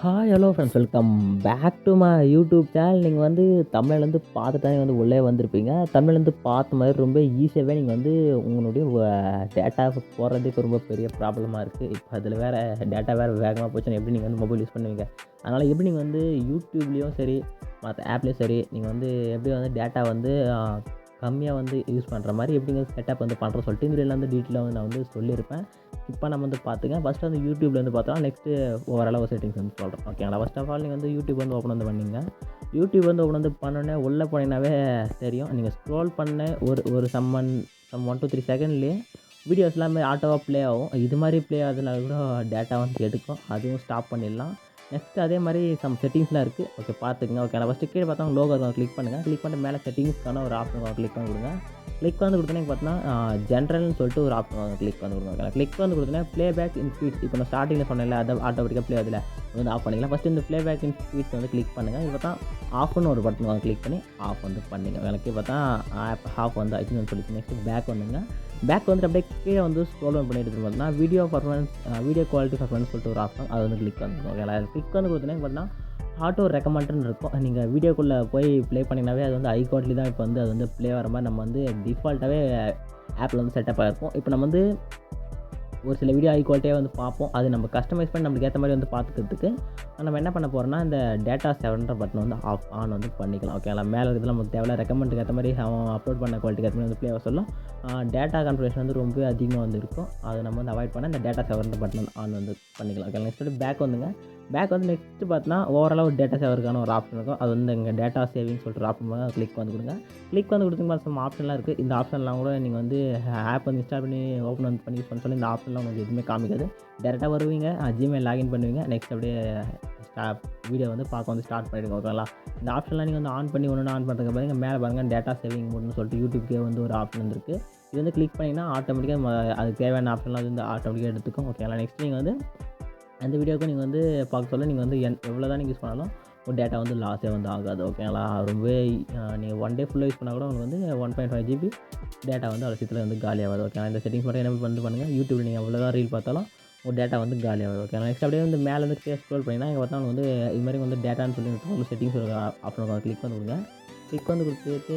Hi hello friends, welcome back to my YouTube channel. நீங்கள் வந்து தமிழ்லேருந்து பார்த்துட்டா வந்து உள்ளே வந்திருப்பீங்க. தமிழ்லேருந்து பார்த்த மாதிரி ரொம்ப ஈஸியாகவே நீங்கள் வந்து உங்களுடைய டேட்டா போடுறது இப்போ ரொம்ப பெரிய ப்ராப்ளமாக இருக்குது. இப்போ அதில் வேறு டேட்டா வேறு வேகமாக போச்சுன்னா எப்படி நீங்கள் வந்து மொபைல் யூஸ் பண்ணுவீங்க? அதனால் எப்படி நீங்கள் வந்து யூடியூப்லேயும் சரி மற்ற ஆப்லேயும் சரி நீங்கள் வந்து எப்படி வந்து டேட்டா வந்து கம்மியாக வந்து யூஸ் பண்ணுற மாதிரி எப்படிங்க செட்டப் வந்து பண்ணுறோம் சொல்லிட்டு இந்த வீடியோவில் வந்து டீட்டெயிலாக வந்து நான் வந்து சொல்லியிருப்பேன். இப்போ நம்ம வந்து பார்த்துங்க. ஃபஸ்ட்டு வந்து யூடியூப்ல வந்து பார்த்தோம்னா நெக்ஸ்ட்டு ஓவராலாக செட்டிங்ஸ் வந்து சொல்கிறேன். ஓகேங்களா? ஃபர்ஸ்ட் ஆஃப் ஆல் நீங்கள் வந்து யூடியூப் வந்து ஓப்பன் வந்து பண்ணீங்க. யூடியூப் வந்து ஓப்பன் வந்து பண்ணோடனே உள்ளே போனீங்கன்னாவே தெரியும். நீங்கள் ஸ்க்ரோல் பண்ண ஒரு ஒரு சம் 1 2 3 செகண்ட்லேயே வீடியோஸ் எல்லாமே ஆட்டோவாக ப்ளே ஆகும். இது மாதிரி ப்ளே ஆகுதுனால கூட டேட்டா வந்து எடுக்கும். அதுவும் ஸ்டாப் பண்ணிடலாம். நெக்ஸ்ட் அதே மாதிரி சம் செட்டிங்ஸ்லாம் இருக்குது. ஓகே, பார்த்துக்குங்க. ஓகே, நான் ஃபஸ்ட்டு கீழே பார்த்தா லோகோ இருக்கும், கிளிக் பண்ணுங்கள். கிளிக் பண்ணிட்டு மேலே செட்டிங்ஸ்க்கான ஒரு ஆப்ஷன் கிளிக் பண்ணி கொடுங்க. கிளிக் வந்து கொடுத்தோன்னே பார்த்தீங்கன்னா ஜென்ரல்னு சொல்லிட்டு ஒரு ஆப்ஷன் கிளிக் வந்து கொடுங்க. ஓகே, கிளிக் வந்து கொடுத்தோன்னே ப்ளேபேக் இன் ஸ்பீட்ஸ் இப்போ நான் ஸ்டார்டிங்கில் சொன்னேன்ல, அதை ஆட்டோமேட்டிக்காக ப்ளே ஆகுதுல, வந்து ஆஃப் பண்ணிக்கலாம். ஃபஸ்ட்டு இந்த ப்ளேபேக் இன் ஸ்பீட்ஸ் வந்து கிளிக் பண்ணுங்கள். இது பார்த்தா ஆஃப்னு ஒரு பட்டன் கிளிக் பண்ணி ஆஃப் வந்து பண்ணிங்க. எனக்கு பார்த்தா ஆப் ஆஃப் வந்து ஆச்சுன்னு சொல்லிட்டு நெக்ஸ்ட்டு பேக் வந்துங்க. பேக் வந்துட்டு அப்படியே கீழே வந்து ஸ்க்ரோல் டவுன் பண்ணிட்டு பார்த்தீங்கன்னா வீடியோ குவாலிட்டி பர்ஃபார்மன்ஸ் சொல்லிட்டு ஒரு ஆப்ஷன் அதை வந்து கிளிக் வந்து ஓகே, கிளிக் வந்து கொடுத்தோன்னே பார்த்தீங்கன்னா ஆட்டோ ரெக்கமெண்டுன்னு இருக்கும். நீங்கள் வீடியோக்குள்ளே போய் ப்ளே பண்ணிங்கனாவே அது வந்து ஹை குவாலிட்டி தான் இப்போ வந்து அது வந்து ப்ளே வர மாதிரி நம்ம வந்து டிஃபால்ட்டாகவே ஆப்பில் வந்து செட்டப் ஆகிருக்கும். இப்போ நம்ம வந்து ஒரு சில வீடியோ ஹை குவாலிட்டியாக வந்து பார்ப்போம். அது நம்ம கஸ்டமைஸ் பண்ணி நம்மளுக்கு ஏற்ற மாதிரி வந்து பார்த்துக்கிறதுக்கு நம்ம என்ன பண்ண போகிறோம்னா இந்த டேட்டா சேவர்ன்ற பட்டன் வந்து ஆன் வந்து பண்ணிக்கலாம். ஓகேங்களா? மேலே இருக்கிறதுலாம் நமக்கு தேவையில்ல. ரெக்கமெண்டுக்கு ஏற்ற மாதிரி அவன் அப்லோட் பண்ண குவாலிட்டிக்கு ஏற்ற மாதிரி வந்து ப்ளே சொல்லும். டேட்டா கான்ஃபிகரேஷன் வந்து ரொம்ப அதிகமாக வந்து இருக்கும். அதை நம்ம வந்து அவாய்ட் பண்ண இந்த டேட்டா சேவர்ன்ற பட்டன் ஆன் வந்து பண்ணிக்கலாம். ஓகே, நெக்ஸ்ட்டு பேக் வந்துங்க. பேக் வந்து நெக்ஸ்ட்டு பார்த்தீங்கன்னா ஓவராலாக ஒரு டேட்டா சேவருக்கான ஒரு ஆப்ஷன் இருக்கும். அது வந்து இங்கே டேட்டா சேவிங் சொல்லிட்டு ஒரு ஆப்ஷன் கிளிக் வந்து கொடுங்க. கிளிக் வந்து கொடுத்தீங்கன்னா சம் ஆப்ஷன்லாம் இருக்குது. இந்த ஆப்ஷன்லாம் கூட நீங்கள் வந்து ஆப் வந்து இன்ஸ்டால் பண்ணி ஓப்பன் வந்து பண்ணி யூஸ் பண்ண சொல்லி இந்த ஆப்ஷன்லாம் உங்களுக்கு எதுவுமே காமிக்காது. டேரெக்டாக வருவீங்க, ஜிமெயில் லாகின் பண்ணுவீங்க. நெக்ஸ்ட் அப்படியே வீடியோ வந்து பார்க்க வந்து ஸ்டார்ட் பண்ணிவிடுங்க. ஓகேங்களா? இந்த ஆப்ஷன்லாம் நீங்கள் வந்து ஆன் பண்ணி ஒன்று ஆன் பண்ணுறதுக்கு பாருங்க, மேலே பாருங்கள் டேட்டா சேவிங் மோட்னு சொல்லிட்டு யூடியூப்க்கே வந்து ஒரு ஆப்ஷன் வந்துருக்கு. இது வந்து கிளிக் பண்ணிங்கன்னா ஆட்டோமேட்டிக்காக அதுக்கு தேவையான ஆப்ஷன்லாம் வந்து ஆட்டோமேட்டிக்காக எடுத்துக்கும். ஓகேங்களா? நெக்ஸ்ட் நீங்கள் வந்து அந்த வீடியோவுக்கு நீங்கள் வந்து பார்க்க சொல்ல நீங்கள் வந்து எவ்வளோ தான் நீங்கள் யூஸ் பண்ணாலும் ஒரு டேட்டா வந்து லாஸே வந்து ஆகாது. ஓகேங்களா? ரொம்பவே நீங்கள் ஒன் டே ஃபுல்லாக யூஸ் பண்ணால் கூட உங்களுக்கு வந்து 1.5 GB டேட்டா வந்து அவ்வளோ சீக்கிரம் வந்து காலியாகாது. ஓகேங்களா? இந்த செட்டிங்ஸ் மட்டும் என்ன வந்து பண்ணுங்கள். யூடியூப்பில் நீங்கள் எவ்வளோ தான் ரீல் பார்த்தாலும் ஒரு டேட்டா வந்து காலியாகாது. ஓகேங்களா? நெக்ஸ்ட் அப்படியே வந்து மேலே வந்து ஸ்க்ரோல் பண்ணிங்கன்னா இங்கே பார்த்தா வந்து இது மாதிரி வந்து டேட்டான்னு சொல்லி ஒரு செட்டிங்ஸ் ஒரு ஆப்ஷன் கிளிக் பண்ணி கொடுங்க. கிளிக் வந்து கொடுத்துட்டு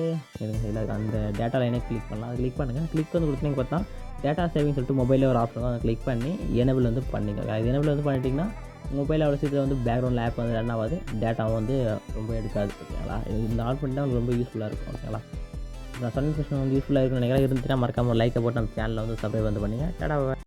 இல்லை அந்த டேட்டா லைனே கிளிக் பண்ணலாம். அது கிளிக் பண்ணுங்கள். கிளிக் வந்து கொடுத்தீங்க பார்த்தா டேட்டா சேவிங் சொல்லிட்டு மொபைலில் ஒரு ஆப்ஷன் அதை கிளிக் பண்ணி எனேபிள் வந்து பண்ணிங்க. அது எனேபிள் வந்து பண்ணிட்டீங்கன்னா மொபைலில் அவ்வளோ சீக்கிரம் வந்து பேக்ரவுண்டில் ஆப் வந்து ரன் ஆகாது, டேட்டாவும் வந்து ரொம்ப எடுக்காது. ஓகேங்களா? இந்த ஆன் பண்ணிட்டா உங்களுக்கு ரொம்ப யூஸ்ஃபுல்லாக இருக்கும். ஓகேங்களா? நான் சொன்ன விஷயம் வந்து யூஸ்ஃபுல்லாக இருக்குன்னு நினைக்கிறேன். இருந்துச்சுன்னா மறக்காமல் லைக்கை போட்டு நம்ம சேனலில் வந்து சப்ஸ்கிரைப் வந்து பண்ணுங்கள். டாடா.